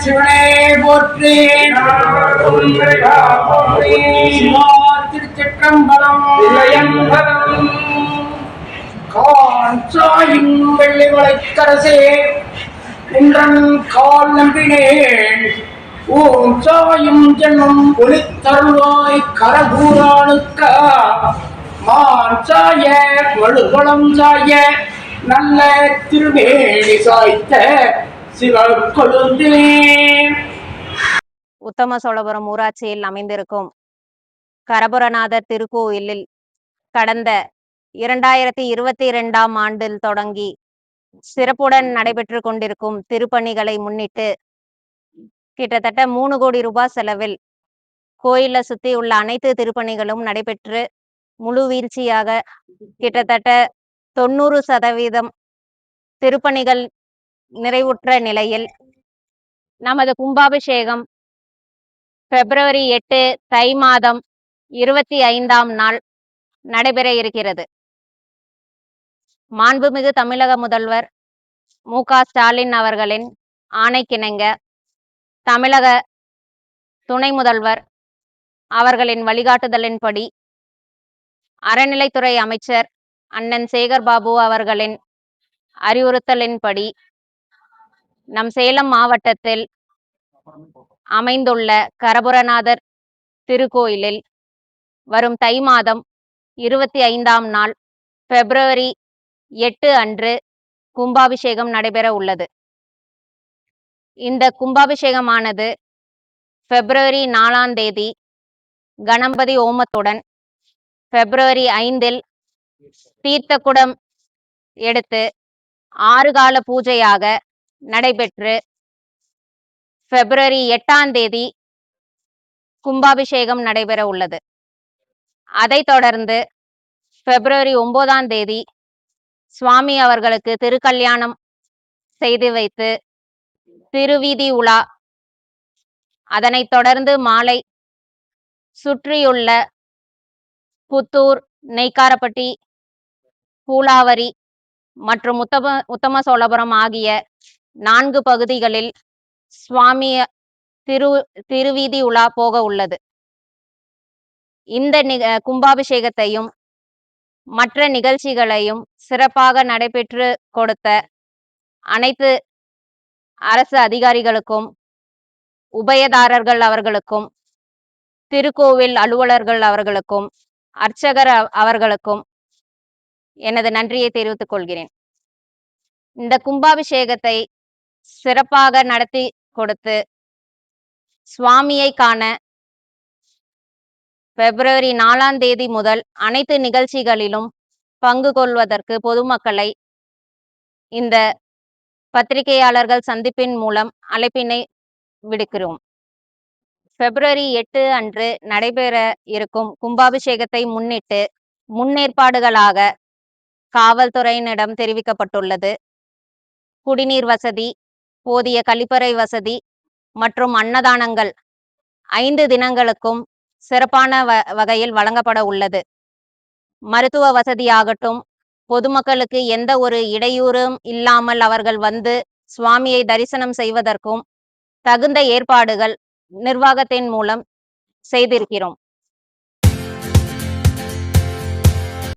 சிவனே போற்றி. திருச்சிற்றம்பலம். காஞ்சாயின் வெள்ளி மலைக்கரசே இன்றன் கால் நம்பினேன் ஊஞ்சாயும் ஜென்மம் ஒளித்தருவாய் கரபூரானுக்க மாஞ்சாய வலுகுளம் சாய நல்ல திருமேனி சாய்த்த சிவக்கொழுந்தே. உத்தம சோழபுரம் ஊராட்சியில் அமைந்திருக்கும் கரபுரநாதர் திருக்கோயிலில் கடந்த 2022ஆம் ஆண்டில் தொடங்கி சிறப்புடன் நடைபெற்று கொண்டிருக்கும் திருப்பணிகளை முன்னிட்டு கிட்டத்தட்ட 3 கோடி ரூபாய் செலவில் கோயிலை சுற்றி உள்ள அனைத்து திருப்பணிகளும் நடைபெற்று முழு வீழ்ச்சியாக கிட்டத்தட்ட 90% திருப்பணிகள் நிறைவுற்ற நிலையில் நமது கும்பாபிஷேகம் பிப்ரவரி 8 தை மாதம் 25ஆம் நாள் நடைபெற இருக்கிறது. மாண்புமிகு தமிழக முதல்வர் மு.க. ஸ்டாலின் அவர்களின் ஆணைக்கிணங்க தமிழக துணை முதல்வர் அவர்களின் வழிகாட்டுதலின்படி அறநிலைத்துறை அமைச்சர் அண்ணன் சேகர் பாபு அவர்களின் அறிவுறுத்தலின்படி நம் சேலம் மாவட்டத்தில் அமைந்துள்ள கரபுரநாதர் திருக்கோயிலில் வரும் தை மாதம் 25ஆம் நாள் பிப்ரவரி 8 அன்று கும்பாபிஷேகம் நடைபெற உள்ளது. இந்த கும்பாபிஷேகமானது பிப்ரவரி 4ஆம் தேதி கணபதி ஹோமத்துடன் பிப்ரவரி 5இல் தீர்த்தக்குடம் எடுத்து 6 கால பூஜையாக நடைபெற்று பிப்ரவரி 8ஆம் தேதி கும்பாபிஷேகம் நடைபெற உள்ளது. அதைத் தொடர்ந்து பிப்ரவரி 9ஆம் தேதி சுவாமி அவர்களுக்கு திருக்கல்யாணம் செய்து வைத்து திருவீதி உலா, அதனைத் தொடர்ந்து மாலை சுற்றியுள்ள புத்தூர், நெய்க்காரப்பட்டி, பூலாவரி மற்றும் உத்தம சோழபுரம் ஆகிய 4 பகுதிகளில் சுவாமி திருவீதி உலா போக உள்ளது. இந்த கும்பாபிஷேகத்தையும் மற்ற நிகழ்ச்சிகளையும் சிறப்பாக நடைபெற்று கொடுத்த அனைத்து அரசு அதிகாரிகளுக்கும், உபயதாரர்கள் அவர்களுக்கும், திருக்கோவில் அலுவலர்கள் அவர்களுக்கும், அர்ச்சகர் அவர்களுக்கும் எனது நன்றியை தெரிவித்துக் கொள்கிறேன். இந்த கும்பாபிஷேகத்தை சிறப்பாக நடத்தி கொடுத்து சுவாமியை காண பிப்ரவரி 4ஆம் தேதி முதல் அனைத்து நிகழ்ச்சிகளிலும் பங்கு கொள்வதற்கு பொதுமக்களை இந்த பத்திரிகையாளர்கள் சந்திப்பின் மூலம் அழைப்பினை விடுக்கிறோம். பிப்ரவரி 8 அன்று நடைபெற இருக்கும் கும்பாபிஷேகத்தை முன்னிட்டு முன்னேற்பாடுகளாக காவல்துறையினரிடம் தெரிவிக்கப்பட்டுள்ளது. குடிநீர் வசதி, போதிய கழிப்பறை வசதி மற்றும் அன்னதானங்கள் 5 தினங்களுக்கும் சிறப்பான வகையில் வழங்கப்பட உள்ளது. மருத்துவ வசதியாகட்டும், பொதுமக்களுக்கு எந்த ஒரு இடையூறும் இல்லாமல் அவர்கள் வந்து சுவாமியை தரிசனம் செய்வதற்கும் தகுந்த ஏற்பாடுகள் நிர்வாகத்தின் மூலம் செய்திருக்கிறோம்.